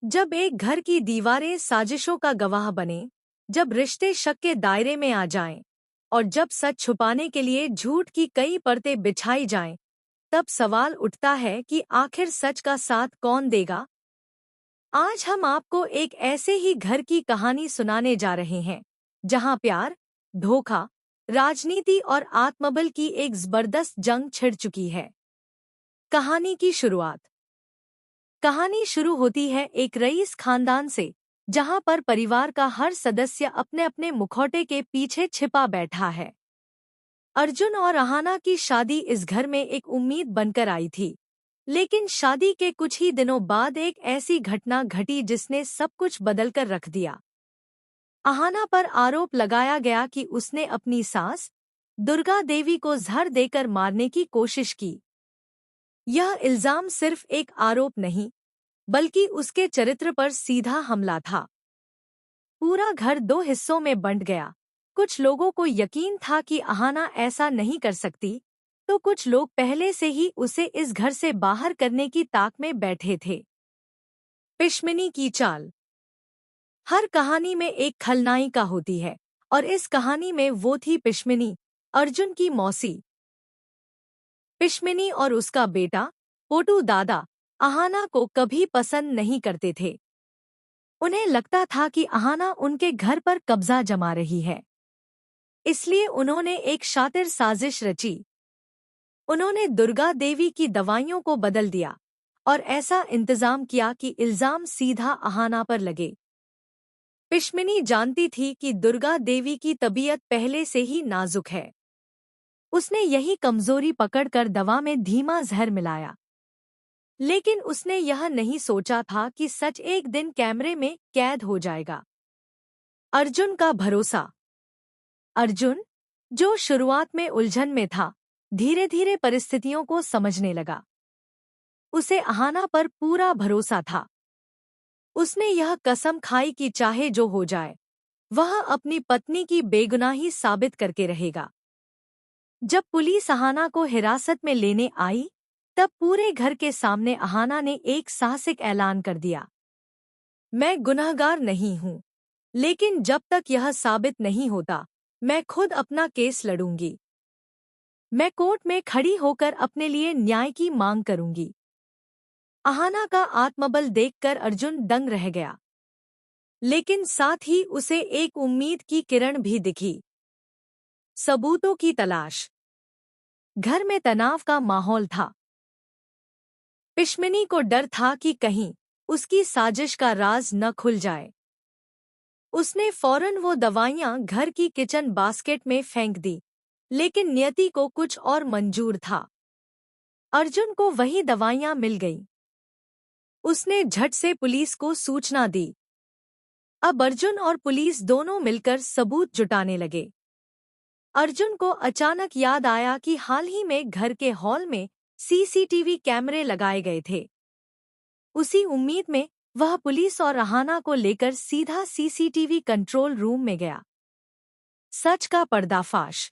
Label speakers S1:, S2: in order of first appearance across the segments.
S1: जब एक घर की दीवारें साजिशों का गवाह बने, जब रिश्ते शक के दायरे में आ जाएं, और जब सच छुपाने के लिए झूठ की कई परतें बिछाई जाएं, तब सवाल उठता है कि आखिर सच का साथ कौन देगा। आज हम आपको एक ऐसे ही घर की कहानी सुनाने जा रहे हैं, जहां प्यार, धोखा, राजनीति और आत्मबल की एक जबरदस्त जंग छिड़ चुकी है। कहानी की शुरुआत। कहानी शुरू होती है एक रईस खानदान से, जहां पर परिवार का हर सदस्य अपने अपने मुखौटे के पीछे छिपा बैठा है। अर्जुन और अहाना की शादी इस घर में एक उम्मीद बनकर आई थी, लेकिन शादी के कुछ ही दिनों बाद एक ऐसी घटना घटी जिसने सब कुछ बदलकर रख दिया। अहाना पर आरोप लगाया गया कि उसने अपनी सास दुर्गा देवी को जहर देकर मारने की कोशिश की। यह इल्जाम सिर्फ एक आरोप नहीं, बल्कि उसके चरित्र पर सीधा हमला था। पूरा घर दो हिस्सों में बंट गया। कुछ लोगों को यकीन था कि अहाना ऐसा नहीं कर सकती, तो कुछ लोग पहले से ही उसे इस घर से बाहर करने की ताक में बैठे थे। पिशमिनी की चाल। हर कहानी में एक खलनायिका होती है, और इस कहानी में वो थी पिशमिनी, अर्जुन की मौसी। पिशमिनी और उसका बेटा पोटू दादा अहाना को कभी पसंद नहीं करते थे। उन्हें लगता था कि अहाना उनके घर पर कब्जा जमा रही है, इसलिए उन्होंने एक शातिर साजिश रची। उन्होंने दुर्गा देवी की दवाइयों को बदल दिया और ऐसा इंतजाम किया कि इल्जाम सीधा अहाना पर लगे। पिशमिनी जानती थी कि दुर्गा देवी की तबीयत पहले से ही नाजुक है। उसने यही कमजोरी पकड़कर दवा में धीमा जहर मिलाया। लेकिन उसने यह नहीं सोचा था कि सच एक दिन कैमरे में कैद हो जाएगा। अर्जुन का भरोसा। अर्जुन, जो शुरुआत में उलझन में था, धीरे धीरे परिस्थितियों को समझने लगा। उसे अहाना पर पूरा भरोसा था। उसने यह कसम खाई कि चाहे जो हो जाए, वह अपनी पत्नी की बेगुनाही साबित करके रहेगा। जब पुलिस अहाना को हिरासत में लेने आई, तब पूरे घर के सामने अहाना ने एक साहसिक ऐलान कर दिया। मैं गुनहगार नहीं हूँ, लेकिन जब तक यह साबित नहीं होता, मैं खुद अपना केस लड़ूंगी। मैं कोर्ट में खड़ी होकर अपने लिए न्याय की मांग करूंगी। अहाना का आत्मबल देखकर अर्जुन दंग रह गया, लेकिन साथ ही उसे एक उम्मीद की किरण भी दिखी। सबूतों की तलाश। घर में तनाव का माहौल था। पिशमिनी को डर था कि कहीं उसकी साजिश का राज न खुल जाए। उसने फौरन वो दवाइयां घर की किचन बास्केट में फेंक दी, लेकिन नियति को कुछ और मंजूर था। अर्जुन को वही दवाइयां मिल गईं। उसने झट से पुलिस को सूचना दी। अब अर्जुन और पुलिस दोनों मिलकर सबूत जुटाने लगे। अर्जुन को अचानक याद आया कि हाल ही में घर के हॉल में सीसीटीवी कैमरे लगाए गए थे। उसी उम्मीद में वह पुलिस और अहाना को लेकर सीधा सीसीटीवी कंट्रोल रूम में गया। सच का पर्दाफाश।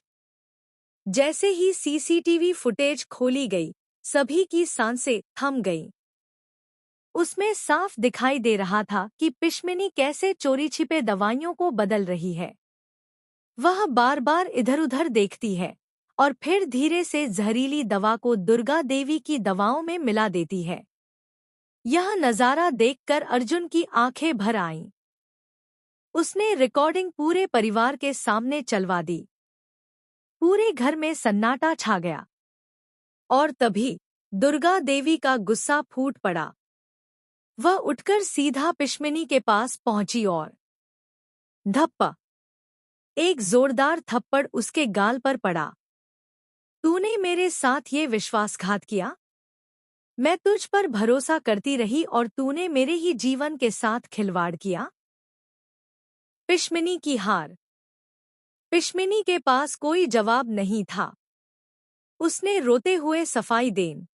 S1: जैसे ही सीसीटीवी फुटेज खोली गई, सभी की सांसें थम गईं। उसमें साफ दिखाई दे रहा था कि पिशमिनी कैसे चोरी छिपे दवाइयों को बदल रही है। वह बार बार इधर-उधर देखती है और फिर धीरे से जहरीली दवा को दुर्गा देवी की दवाओं में मिला देती है। यह नज़ारा देखकर अर्जुन की आंखें भर आईं। उसने रिकॉर्डिंग पूरे परिवार के सामने चलवा दी। पूरे घर में सन्नाटा छा गया। और तभी दुर्गा देवी का गुस्सा फूट पड़ा। वह उठकर सीधा पिशमिनी के पास पहुंची और धप्पा, एक जोरदार थप्पड़ उसके गाल पर पड़ा। तूने मेरे साथ ये विश्वासघात किया? मैं तुझ पर भरोसा करती रही और तूने मेरे ही जीवन के साथ खिलवाड़ किया। पिशमिनी की हार। पिशमिनी के पास कोई जवाब नहीं था। उसने रोते हुए सफाई देन